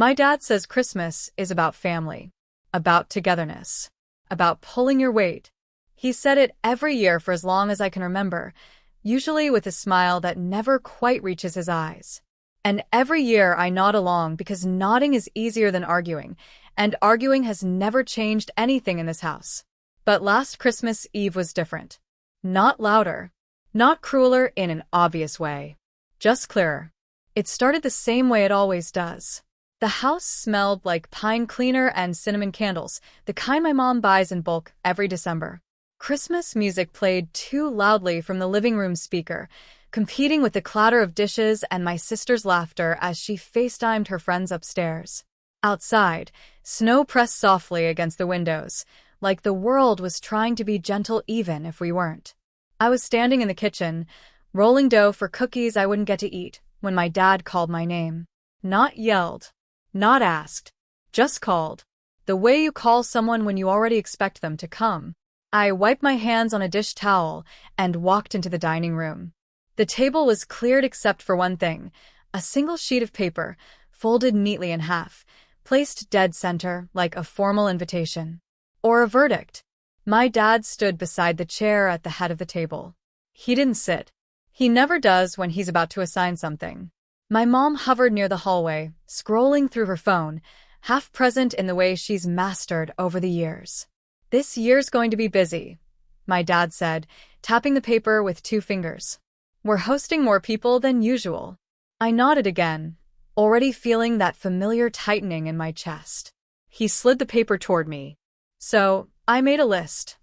My dad says Christmas is about family, about togetherness, about pulling your weight. He said it every year for as long as I can remember, usually with a smile that never quite reaches his eyes. And every year I nod along because nodding is easier than arguing, and arguing has never changed anything in this house. But last Christmas Eve was different. Not louder, not crueler in an obvious way, just clearer. It started the same way it always does. The house smelled like pine cleaner and cinnamon candles, the kind my mom buys in bulk every December. Christmas music played too loudly from the living room speaker, competing with the clatter of dishes and my sister's laughter as she FaceTimed her friends upstairs. Outside, snow pressed softly against the windows, like the world was trying to be gentle even if we weren't. I was standing in the kitchen, rolling dough for cookies I wouldn't get to eat, when my dad called my name. Not yelled. Not asked, just called. The way you call someone when you already expect them to come. I wiped my hands on a dish towel and walked into the dining room. The table was cleared except for one thing, a single sheet of paper, folded neatly in half, placed dead center like a formal invitation. Or a verdict. My dad stood beside the chair at the head of the table. He didn't sit. He never does when he's about to assign something. My mom hovered near the hallway, scrolling through her phone, half present in the way she's mastered over the years. This year's going to be busy, my dad said, tapping the paper with 2 fingers. We're hosting more people than usual. I nodded again, already feeling that familiar tightening in my chest. He slid the paper toward me. So, I made a list.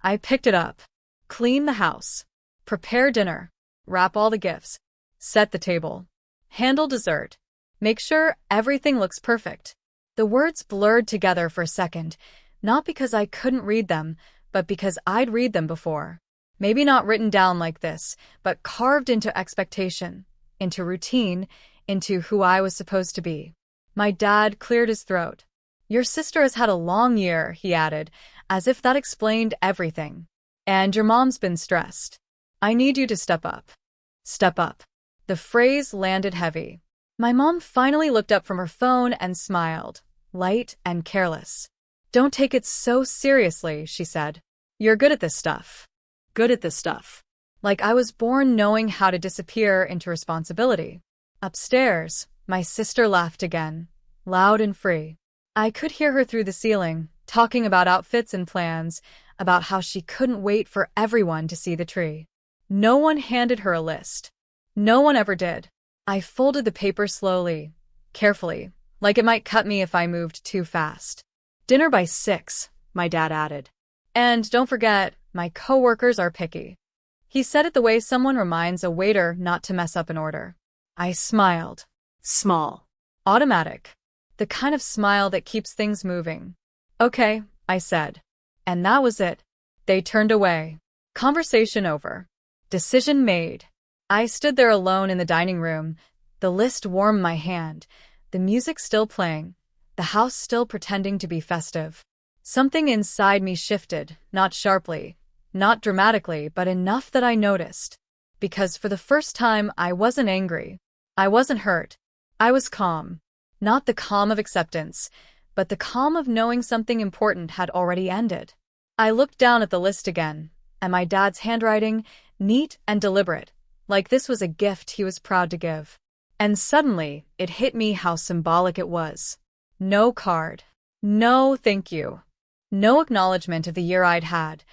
I picked it up. Clean the house. Prepare dinner. Wrap all the gifts. Set the table. Handle dessert. Make sure everything looks perfect. The words blurred together for a second, not because I couldn't read them, but because I'd read them before. Maybe not written down like this, but carved into expectation, into routine, into who I was supposed to be. My dad cleared his throat. Your sister has had a long year, he added, as if that explained everything. And your mom's been stressed. I need you to step up. Step up. The phrase landed heavy. My mom finally looked up from her phone and smiled, light and careless. Don't take it so seriously, she said. You're good at this stuff. Good at this stuff. Like I was born knowing how to disappear into responsibility. Upstairs, my sister laughed again, loud and free. I could hear her through the ceiling, talking about outfits and plans, about how she couldn't wait for everyone to see the tree. No one handed her a list. No one ever did. I folded the paper slowly, carefully, like it might cut me if I moved too fast. Dinner by 6, my dad added. And don't forget, my coworkers are picky. He said it the way someone reminds a waiter not to mess up an order. I smiled. Small. Automatic. The kind of smile that keeps things moving. Okay, I said. And that was it. They turned away. Conversation over. Decision made. I stood there alone in the dining room, the list warmed my hand, the music still playing, the house still pretending to be festive. Something inside me shifted, not sharply, not dramatically, but enough that I noticed. Because for the first time, I wasn't angry. I wasn't hurt. I was calm. Not the calm of acceptance, but the calm of knowing something important had already ended. I looked down at the list again, and my dad's handwriting, neat and deliberate, like this was a gift he was proud to give. And suddenly, it hit me how symbolic it was. No card. No thank you. No acknowledgement of the year I'd had,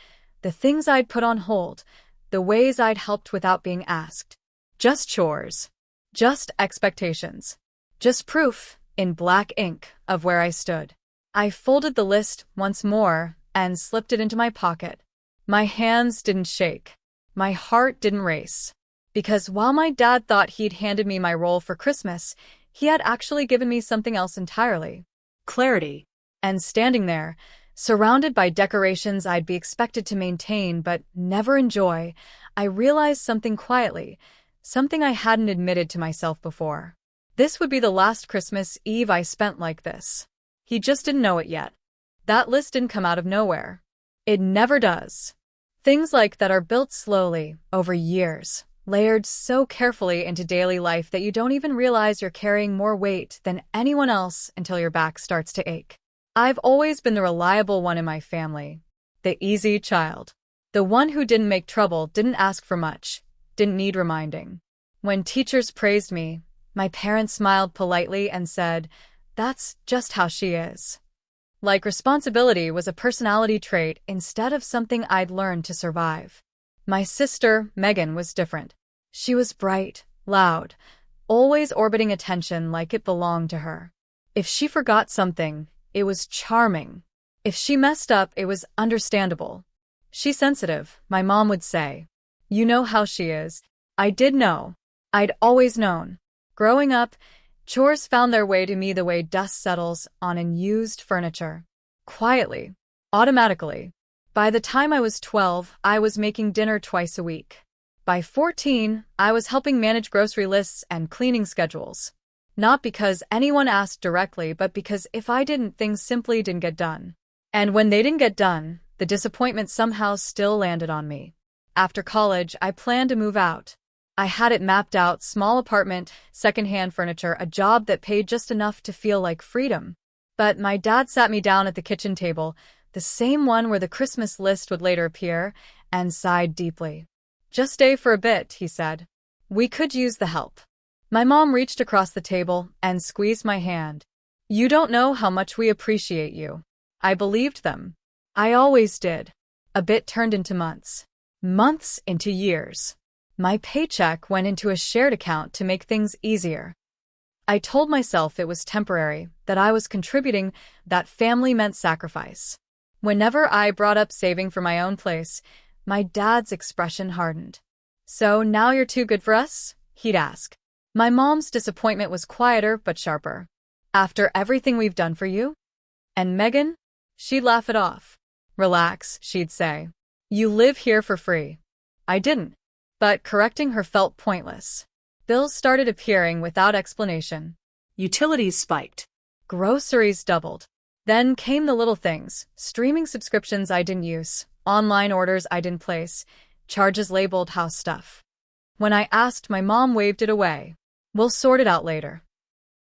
the things I'd put on hold, the ways I'd helped without being asked. Just chores. Just expectations. Just proof, in black ink, of where I stood. I folded the list once more and slipped it into my pocket. My hands didn't shake. My heart didn't race. Because while my dad thought he'd handed me my role for Christmas, he had actually given me something else entirely. Clarity. And standing there, surrounded by decorations I'd be expected to maintain but never enjoy, I realized something quietly, something I hadn't admitted to myself before. This would be the last Christmas Eve I spent like this. He just didn't know it yet. That list didn't come out of nowhere. It never does. Things like that are built slowly, over years, layered so carefully into daily life that you don't even realize you're carrying more weight than anyone else until your back starts to ache. I've always been the reliable one in my family, the easy child, the one who didn't make trouble, didn't ask for much, didn't need reminding. When teachers praised me, my parents smiled politely and said, "That's just how she is." Like responsibility was a personality trait instead of something I'd learned to survive. My sister, Megan, was different. She was bright, loud, always orbiting attention like it belonged to her. If she forgot something, it was charming. If she messed up, it was understandable. "She's sensitive," my mom would say. "You know how she is." I did know. I'd always known. Growing up, chores found their way to me the way dust settles on unused furniture. Quietly, automatically. By the time I was 12, I was making dinner twice a week. By 14, I was helping manage grocery lists and cleaning schedules. Not because anyone asked directly, but because if I didn't, things simply didn't get done. And when they didn't get done, the disappointment somehow still landed on me. After college, I planned to move out. I had it mapped out: small apartment, secondhand furniture, a job that paid just enough to feel like freedom. But my dad sat me down at the kitchen table, the same one where the Christmas list would later appear, and sighed deeply. "Just stay for a bit," he said. "We could use the help." My mom reached across the table and squeezed my hand. "You don't know how much we appreciate you." I believed them. I always did. A bit turned into months. Months into years. My paycheck went into a shared account to make things easier. I told myself it was temporary, that I was contributing, that family meant sacrifice. Whenever I brought up saving for my own place, my dad's expression hardened. "So now you're too good for us?" he'd ask. My mom's disappointment was quieter but sharper. "After everything we've done for you?" "And Megan?" She'd laugh it off. "Relax," she'd say. "You live here for free." I didn't. But correcting her felt pointless. Bills started appearing without explanation. Utilities spiked. Groceries doubled. Then came the little things: streaming subscriptions I didn't use, online orders I didn't place, charges labeled house stuff. When I asked, my mom waved it away. "We'll sort it out later."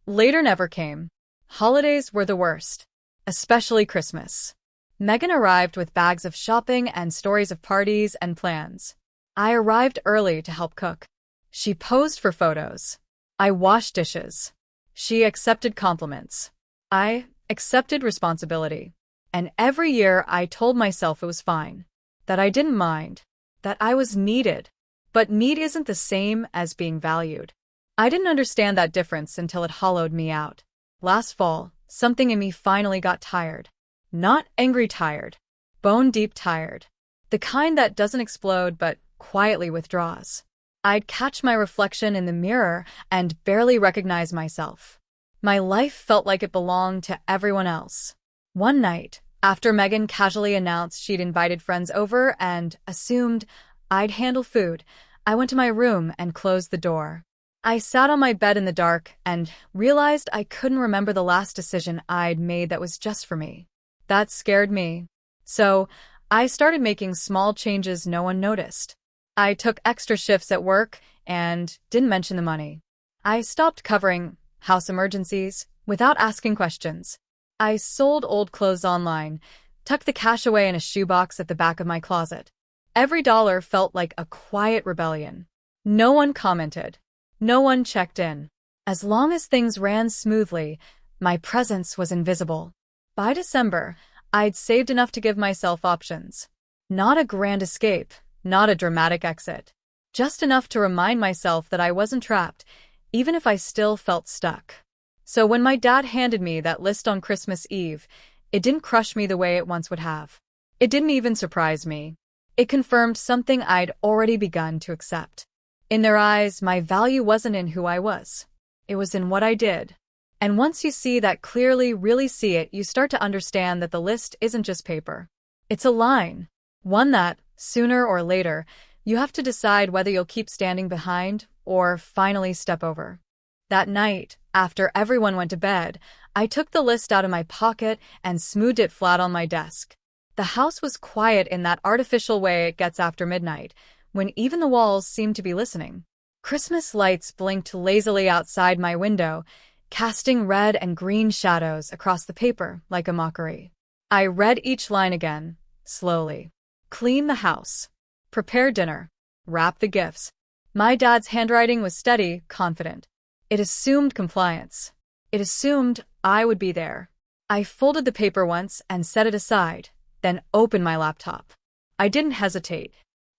Later never came. Holidays were the worst. Especially Christmas. Megan arrived with bags of shopping and stories of parties and plans. I arrived early to help cook. She posed for photos. I washed dishes. She accepted compliments. I accepted responsibility. And every year I told myself it was fine, that I didn't mind, that I was needed. But need isn't the same as being valued. I didn't understand that difference until it hollowed me out. Last fall, something in me finally got tired. Not angry tired, bone-deep tired. The kind that doesn't explode but quietly withdraws. I'd catch my reflection in the mirror and barely recognize myself. My life felt like it belonged to everyone else. One night, after Megan casually announced she'd invited friends over and assumed I'd handle food, I went to my room and closed the door. I sat on my bed in the dark and realized I couldn't remember the last decision I'd made that was just for me. That scared me. So, I started making small changes no one noticed. I took extra shifts at work and didn't mention the money. I stopped covering house emergencies without asking questions. I sold old clothes online, tucked the cash away in a shoebox at the back of my closet. Every dollar felt like a quiet rebellion. No one commented. No one checked in. As long as things ran smoothly, my presence was invisible. By December, I'd saved enough to give myself options. Not a grand escape, not a dramatic exit. Just enough to remind myself that I wasn't trapped, even if I still felt stuck. So when my dad handed me that list on Christmas Eve, it didn't crush me the way it once would have. It didn't even surprise me. It confirmed something I'd already begun to accept. In their eyes, my value wasn't in who I was. It was in what I did. And once you see that clearly, really see it, you start to understand that the list isn't just paper. It's a line. One that, sooner or later, you have to decide whether you'll keep standing behind or finally step over. That night, after everyone went to bed, I took the list out of my pocket and smoothed it flat on my desk. The house was quiet in that artificial way it gets after midnight, when even the walls seemed to be listening. Christmas lights blinked lazily outside my window, casting red and green shadows across the paper like a mockery. I read each line again, slowly. Clean the house. Prepare dinner. Wrap the gifts. My dad's handwriting was steady, confident. It assumed compliance. It assumed I would be there. I folded the paper once and set it aside, then opened my laptop. I didn't hesitate.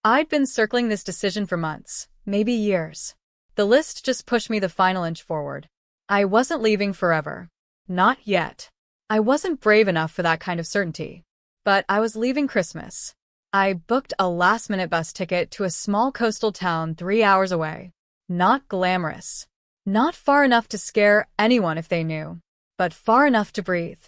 I'd been circling this decision for months, maybe years. The list just pushed me the final inch forward. I wasn't leaving forever. Not yet. I wasn't brave enough for that kind of certainty. But I was leaving Christmas. I booked a last-minute bus ticket to a small coastal town 3 hours away. Not glamorous. Not far enough to scare anyone if they knew, but far enough to breathe.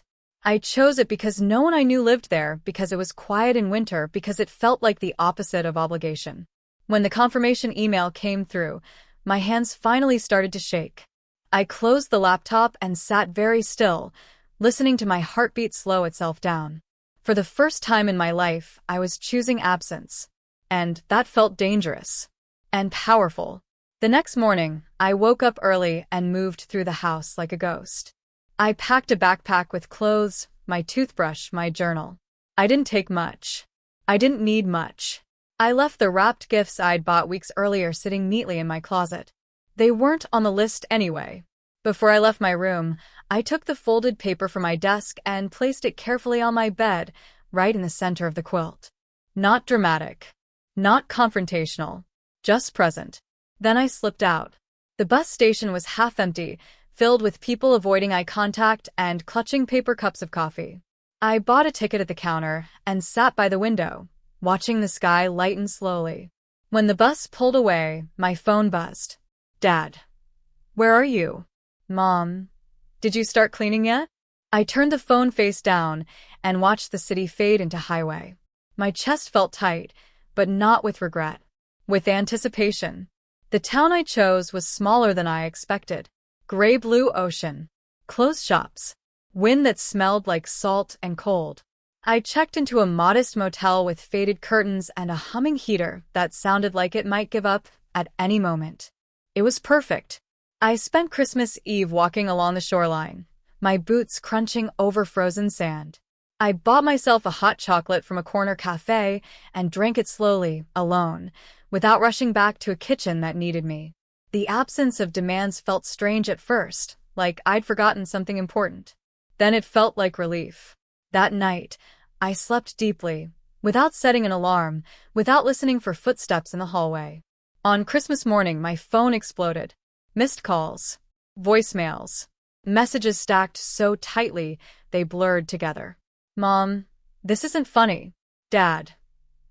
I chose it because no one I knew lived there, because it was quiet in winter, because it felt like the opposite of obligation. When the confirmation email came through, my hands finally started to shake. I closed the laptop and sat very still, listening to my heartbeat slow itself down. For the first time in my life, I was choosing absence. And that felt dangerous. And powerful. The next morning, I woke up early and moved through the house like a ghost. I packed a backpack with clothes, my toothbrush, my journal. I didn't take much. I didn't need much. I left the wrapped gifts I'd bought weeks earlier sitting neatly in my closet. They weren't on the list anyway. Before I left my room, I took the folded paper from my desk and placed it carefully on my bed, right in the center of the quilt. Not dramatic. Not confrontational. Just present. Then I slipped out. The bus station was half empty, filled with people avoiding eye contact and clutching paper cups of coffee. I bought a ticket at the counter and sat by the window, watching the sky lighten slowly. When the bus pulled away, my phone buzzed. Dad. Where are you? Mom. Did you start cleaning yet? I turned the phone face down and watched the city fade into highway. My chest felt tight, but not with regret. With anticipation. The town I chose was smaller than I expected. Gray-blue ocean. Closed shops. Wind that smelled like salt and cold. I checked into a modest motel with faded curtains and a humming heater that sounded like it might give up at any moment. It was perfect. I spent Christmas Eve walking along the shoreline, my boots crunching over frozen sand. I bought myself a hot chocolate from a corner cafe and drank it slowly, alone, without rushing back to a kitchen that needed me. The absence of demands felt strange at first, like I'd forgotten something important. Then it felt like relief. That night, I slept deeply, without setting an alarm, without listening for footsteps in the hallway. On Christmas morning, my phone exploded. Missed calls. Voicemails. Messages stacked so tightly, they blurred together. Mom, this isn't funny. Dad,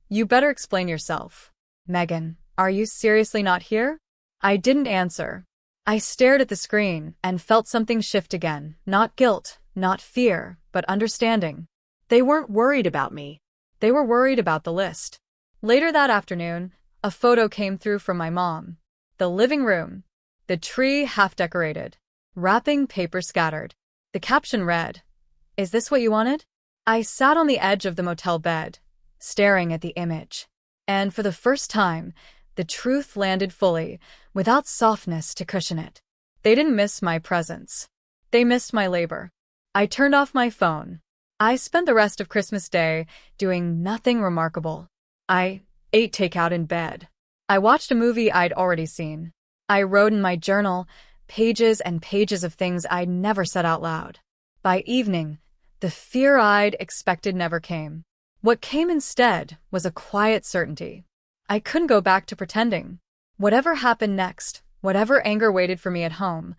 you better explain yourself. Megan, are you seriously not here? I didn't answer. I stared at the screen and felt something shift again. Not guilt, not fear, but understanding. They weren't worried about me. They were worried about the list. Later that afternoon, a photo came through from my mom. The living room. The tree half decorated. Wrapping paper scattered. The caption read, "Is this what you wanted?" I sat on the edge of the motel bed, staring at the image. And for the first time, the truth landed fully, without softness to cushion it. They didn't miss my presence. They missed my labor. I turned off my phone. I spent the rest of Christmas Day doing nothing remarkable. I ate takeout in bed. I watched a movie I'd already seen. I wrote in my journal pages and pages of things I'd never said out loud. By evening, the fear I'd expected never came. What came instead was a quiet certainty. I couldn't go back to pretending. Whatever happened next, whatever anger waited for me at home,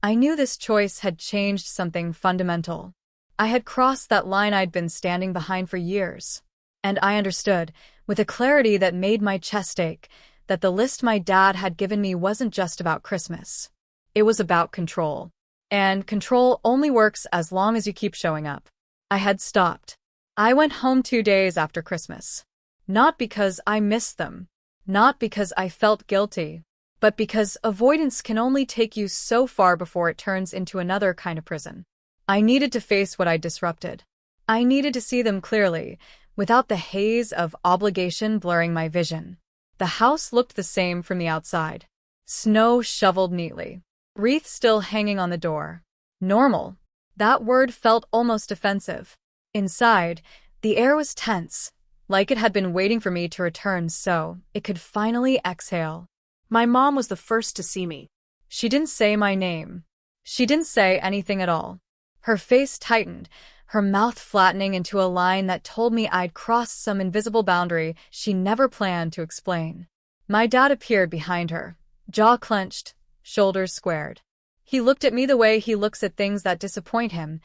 I knew this choice had changed something fundamental. I had crossed that line I'd been standing behind for years. And I understood, with a clarity that made my chest ache, that the list my dad had given me wasn't just about Christmas. It was about control. And control only works as long as you keep showing up. I had stopped. I went home 2 days after Christmas. Not because I missed them. Not because I felt guilty. But because avoidance can only take you so far before it turns into another kind of prison. I needed to face what I disrupted. I needed to see them clearly, without the haze of obligation blurring my vision. The house looked the same from the outside. Snow shoveled neatly. Wreath still hanging on the door. Normal. That word felt almost offensive. Inside, the air was tense, like it had been waiting for me to return so it could finally exhale. My mom was the first to see me. She didn't say my name. She didn't say anything at all. Her face tightened, her mouth flattening into a line that told me I'd crossed some invisible boundary she never planned to explain. My dad appeared behind her, jaw clenched, shoulders squared. He looked at me the way he looks at things that disappoint him,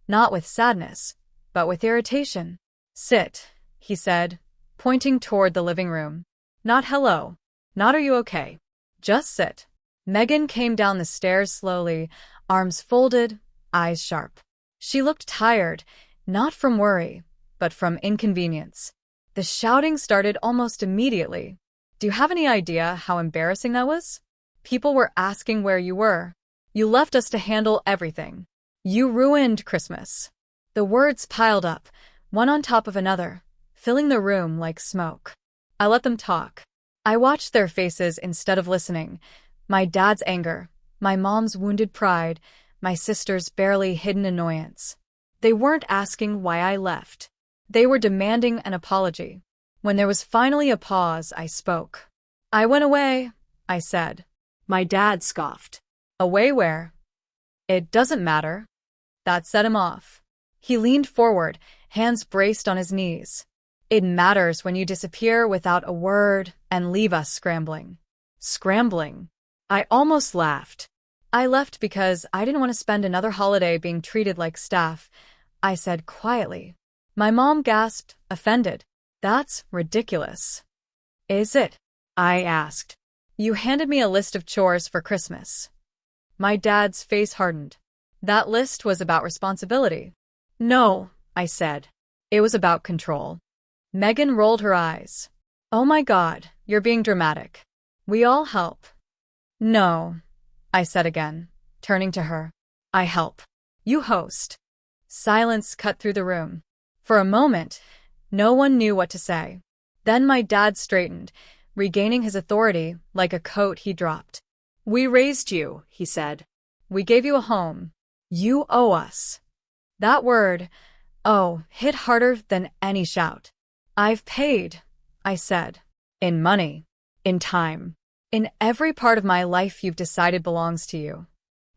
not with sadness, but with irritation. "Sit," he said, pointing toward the living room. Not hello. Not are you okay. Just sit. Megan came down the stairs slowly, arms folded, eyes sharp. She looked tired, not from worry, but from inconvenience. The shouting started almost immediately. Do you have any idea how embarrassing that was? People were asking where you were. You left us to handle everything. You ruined Christmas. The words piled up, one on top of another, filling the room like smoke. I let them talk. I watched their faces instead of listening. My dad's anger, my mom's wounded pride, my sister's barely hidden annoyance. They weren't asking why I left. They were demanding an apology. When there was finally a pause, I spoke. "I went away," I said. My dad scoffed. "Away where?" "It doesn't matter." That set him off. He leaned forward, hands braced on his knees. "It matters when you disappear without a word and leave us scrambling." Scrambling. I almost laughed. "I left because I didn't want to spend another holiday being treated like staff," I said quietly. My mom gasped, offended. "That's ridiculous." "Is it?" I asked. "You handed me a list of chores for Christmas." My dad's face hardened. "That list was about responsibility." "No," I said. "It was about control." Megan rolled her eyes. "Oh my God, you're being dramatic. We all help." "No," I said again, turning to her. "I help. You host." Silence cut through the room. For a moment, no one knew what to say. Then my dad straightened, regaining his authority like a coat he dropped. "We raised you," he said. "We gave you a home. You owe us." That word, "oh," hit harder than any shout. "I've paid," I said. "In money. In time. In every part of my life you've decided belongs to you."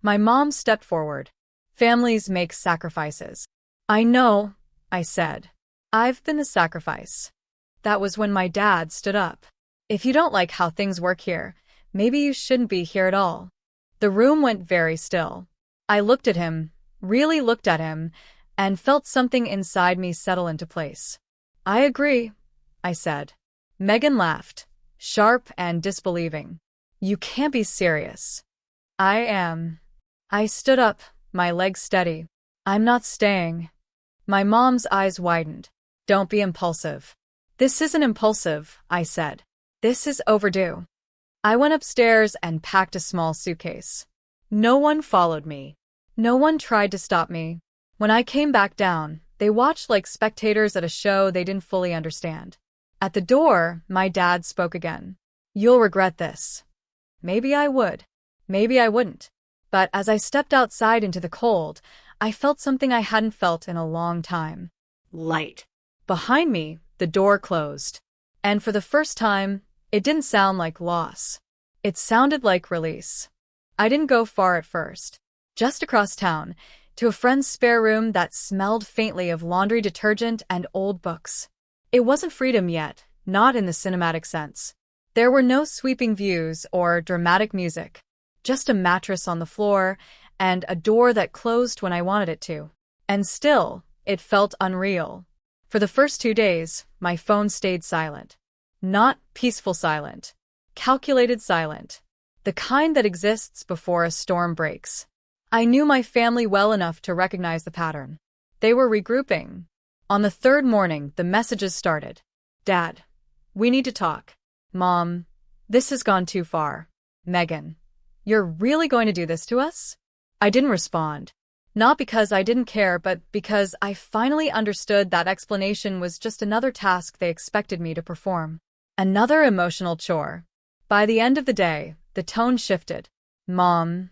My mom stepped forward. "Families make sacrifices." "I know," I said. "I've been the sacrifice." That was when my dad stood up. "If you don't like how things work here, maybe you shouldn't be here at all." The room went very still. I looked at him, really looked at him, and felt something inside me settle into place. "I agree," I said. Megan laughed, sharp and disbelieving. "You can't be serious." "I am." I stood up, my legs steady. "I'm not staying." My mom's eyes widened. "Don't be impulsive." "This isn't impulsive," I said. "This is overdue." I went upstairs and packed a small suitcase. No one followed me. No one tried to stop me. When I came back down, they watched like spectators at a show they didn't fully understand. At the door, my dad spoke again. "You'll regret this." Maybe I would. Maybe I wouldn't. But as I stepped outside into the cold, I felt something I hadn't felt in a long time. Light. Behind me, the door closed. And for the first time, it didn't sound like loss. It sounded like release. I didn't go far at first. Just across town, to a friend's spare room that smelled faintly of laundry detergent and old books. It wasn't freedom yet, not in the cinematic sense. There were no sweeping views or dramatic music, just a mattress on the floor and a door that closed when I wanted it to. And still, it felt unreal. For the first 2 days, my phone stayed silent. Not peaceful silent. Calculated silent. The kind that exists before a storm breaks. I knew my family well enough to recognize the pattern. They were regrouping. On the third morning, the messages started. "Dad, we need to talk." "Mom, this has gone too far." "Megan, you're really going to do this to us?" I didn't respond. Not because I didn't care, but because I finally understood that explanation was just another task they expected me to perform. Another emotional chore. By the end of the day, the tone shifted. Mom,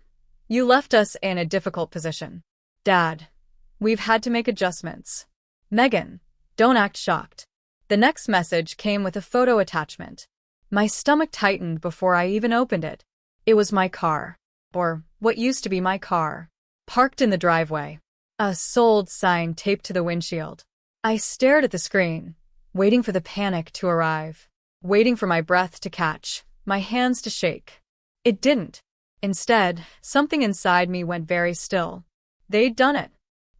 you left us in a difficult position. Dad, we've had to make adjustments. Megan, don't act shocked. The next message came with a photo attachment. My stomach tightened before I even opened it. It was my car, or what used to be my car, parked in the driveway. A sold sign taped to the windshield. I stared at the screen, waiting for the panic to arrive, waiting for my breath to catch, my hands to shake. It didn't. Instead, something inside me went very still. They'd done it.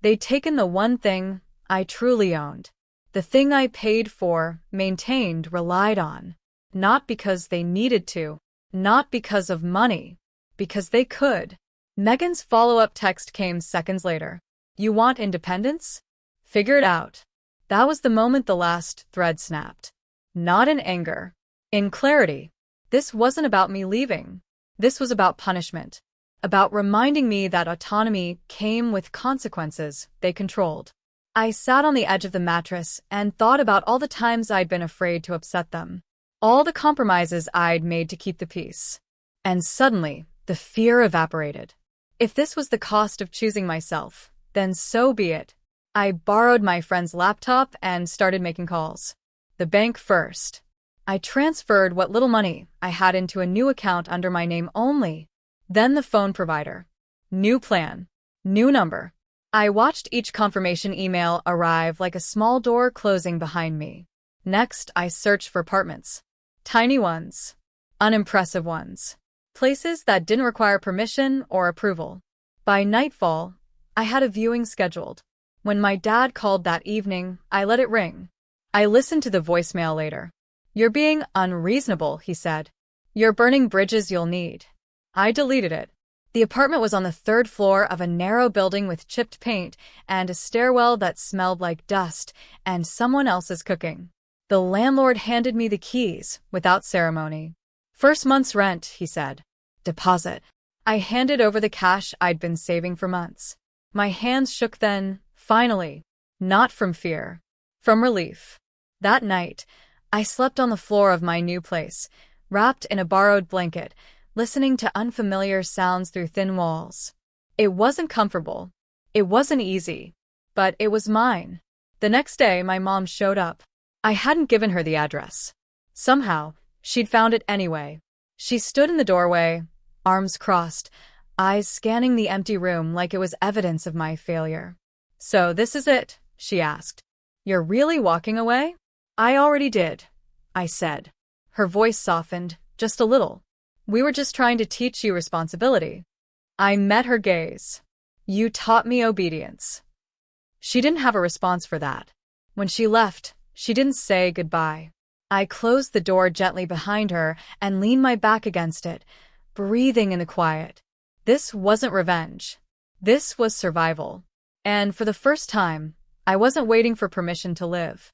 They'd taken the one thing I truly owned. The thing I paid for, maintained, relied on. Not because they needed to, not because of money, because they could. Megan's follow-up text came seconds later. You want independence? Figure it out. That was the moment the last thread snapped. Not in anger, in clarity. This wasn't about me leaving. This was about punishment. About reminding me that autonomy came with consequences they controlled. I sat on the edge of the mattress and thought about all the times I'd been afraid to upset them. All the compromises I'd made to keep the peace. And suddenly, the fear evaporated. If this was the cost of choosing myself, then so be it. I borrowed my friend's laptop and started making calls. The bank first. I transferred what little money I had into a new account under my name only. Then the phone provider. New plan. New number. I watched each confirmation email arrive like a small door closing behind me. Next, I searched for apartments. Tiny ones. Unimpressive ones. Places that didn't require permission or approval. By nightfall, I had a viewing scheduled. When my dad called that evening, I let it ring. I listened to the voicemail later. You're being unreasonable, he said. You're burning bridges you'll need. I deleted it. The apartment was on the third floor of a narrow building with chipped paint and a stairwell that smelled like dust and someone else's cooking. The landlord handed me the keys without ceremony. First month's rent, he said. Deposit. I handed over the cash I'd been saving for months. My hands shook then, finally. Not from fear. From relief. That night, I slept on the floor of my new place, wrapped in a borrowed blanket, listening to unfamiliar sounds through thin walls. It wasn't comfortable. It wasn't easy. But it was mine. The next day, my mom showed up. I hadn't given her the address. Somehow, she'd found it anyway. She stood in the doorway, arms crossed, eyes scanning the empty room like it was evidence of my failure. So this is it, she asked. You're really walking away? I already did, I said. Her voice softened, just a little. We were just trying to teach you responsibility. I met her gaze. You taught me obedience. She didn't have a response for that. When she left, she didn't say goodbye. I closed the door gently behind her and leaned my back against it, breathing in the quiet. This wasn't revenge. This was survival. And for the first time, I wasn't waiting for permission to live.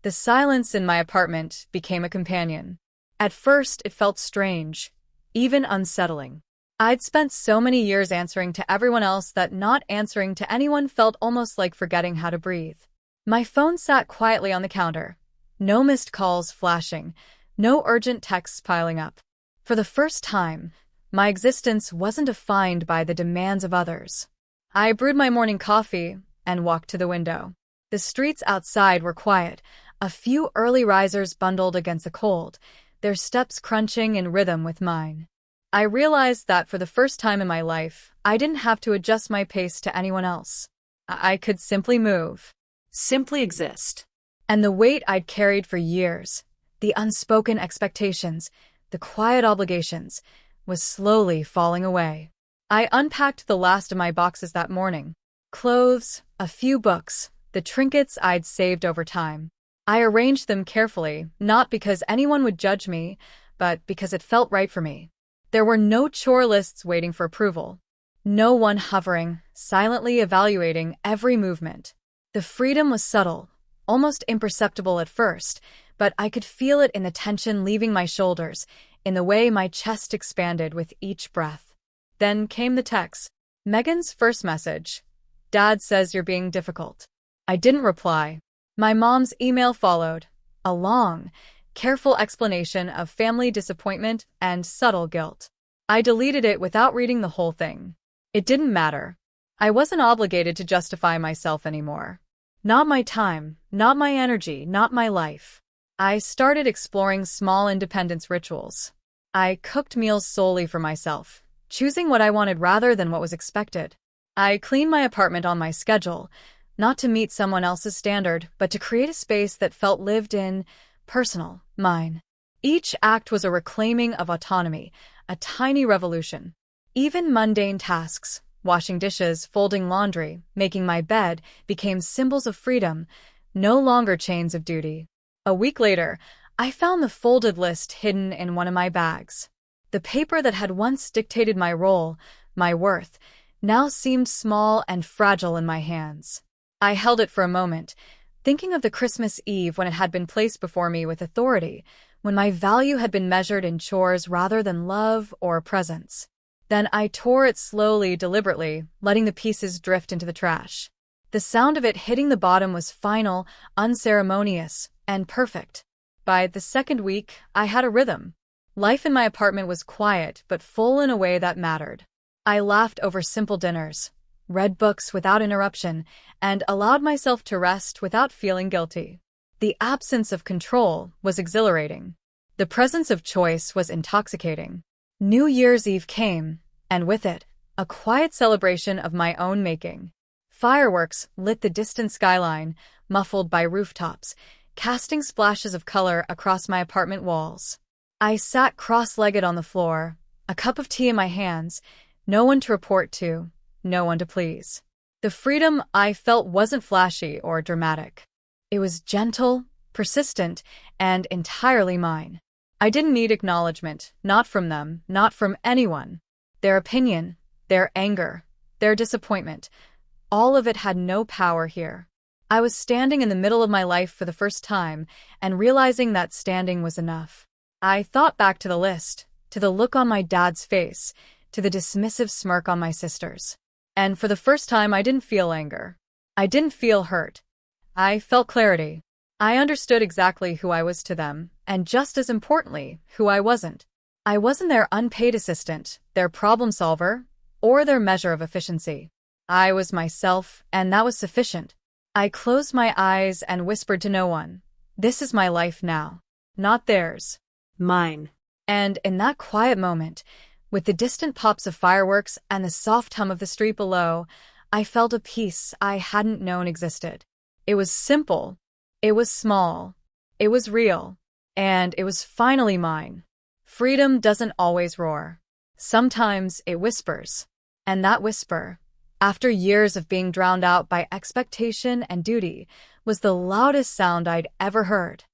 The silence in my apartment became a companion. At first, it felt strange, even unsettling. I'd spent so many years answering to everyone else that not answering to anyone felt almost like forgetting how to breathe. My phone sat quietly on the counter. No missed calls flashing, no urgent texts piling up. For the first time, my existence wasn't defined by the demands of others. I brewed my morning coffee and walked to the window. The streets outside were quiet, a few early risers bundled against the cold, their steps crunching in rhythm with mine. I realized that for the first time in my life, I didn't have to adjust my pace to anyone else. I could simply move. Simply exist. And the weight I'd carried for years, the unspoken expectations, the quiet obligations, was slowly falling away. I unpacked the last of my boxes that morning. Clothes, a few books, the trinkets I'd saved over time. I arranged them carefully, not because anyone would judge me, but because it felt right for me. There were no chore lists waiting for approval. No one hovering, silently evaluating every movement. The freedom was subtle, almost imperceptible at first, but I could feel it in the tension leaving my shoulders, in the way my chest expanded with each breath. Then came the text. Megan's first message. Dad says you're being difficult. I didn't reply. My mom's email followed. A long, careful explanation of family disappointment and subtle guilt. I deleted it without reading the whole thing. It didn't matter. I wasn't obligated to justify myself anymore. Not my time, not my energy, not my life. I started exploring small independence rituals. I cooked meals solely for myself, choosing what I wanted rather than what was expected. I cleaned my apartment on my schedule, not to meet someone else's standard, but to create a space that felt lived in, personal, mine. Each act was a reclaiming of autonomy, a tiny revolution. Even mundane tasks, washing dishes, folding laundry, making my bed, became symbols of freedom, no longer chains of duty. A week later, I found the folded list hidden in one of my bags. The paper that had once dictated my role, my worth, now seemed small and fragile in my hands. I held it for a moment, thinking of the Christmas Eve when it had been placed before me with authority, when my value had been measured in chores rather than love or presence. Then I tore it slowly, deliberately, letting the pieces drift into the trash. The sound of it hitting the bottom was final, unceremonious, and perfect. By the second week, I had a rhythm. Life in my apartment was quiet but full in a way that mattered. I laughed over simple dinners, read books without interruption, and allowed myself to rest without feeling guilty. The absence of control was exhilarating. The presence of choice was intoxicating. New Year's Eve came, and with it, a quiet celebration of my own making. Fireworks lit the distant skyline, muffled by rooftops, casting splashes of color across my apartment walls. I sat cross-legged on the floor, a cup of tea in my hands, no one to report to, no one to please. The freedom I felt wasn't flashy or dramatic. It was gentle, persistent, and entirely mine. I didn't need acknowledgement, not from them, not from anyone. Their opinion, their anger, their disappointment, all of it had no power here. I was standing in the middle of my life for the first time and realizing that standing was enough. I thought back to the list, to the look on my dad's face, to the dismissive smirk on my sister's. And for the first time, I didn't feel anger. I didn't feel hurt. I felt clarity. I understood exactly who I was to them, and just as importantly, who I wasn't. I wasn't their unpaid assistant, their problem solver, or their measure of efficiency. I was myself, and that was sufficient. I closed my eyes and whispered to no one, "This is my life now, not theirs. Mine." And in that quiet moment, with the distant pops of fireworks and the soft hum of the street below, I felt a peace I hadn't known existed. It was simple. It was small. It was real. And it was finally mine. Freedom doesn't always roar. Sometimes it whispers. And that whisper, after years of being drowned out by expectation and duty, was the loudest sound I'd ever heard.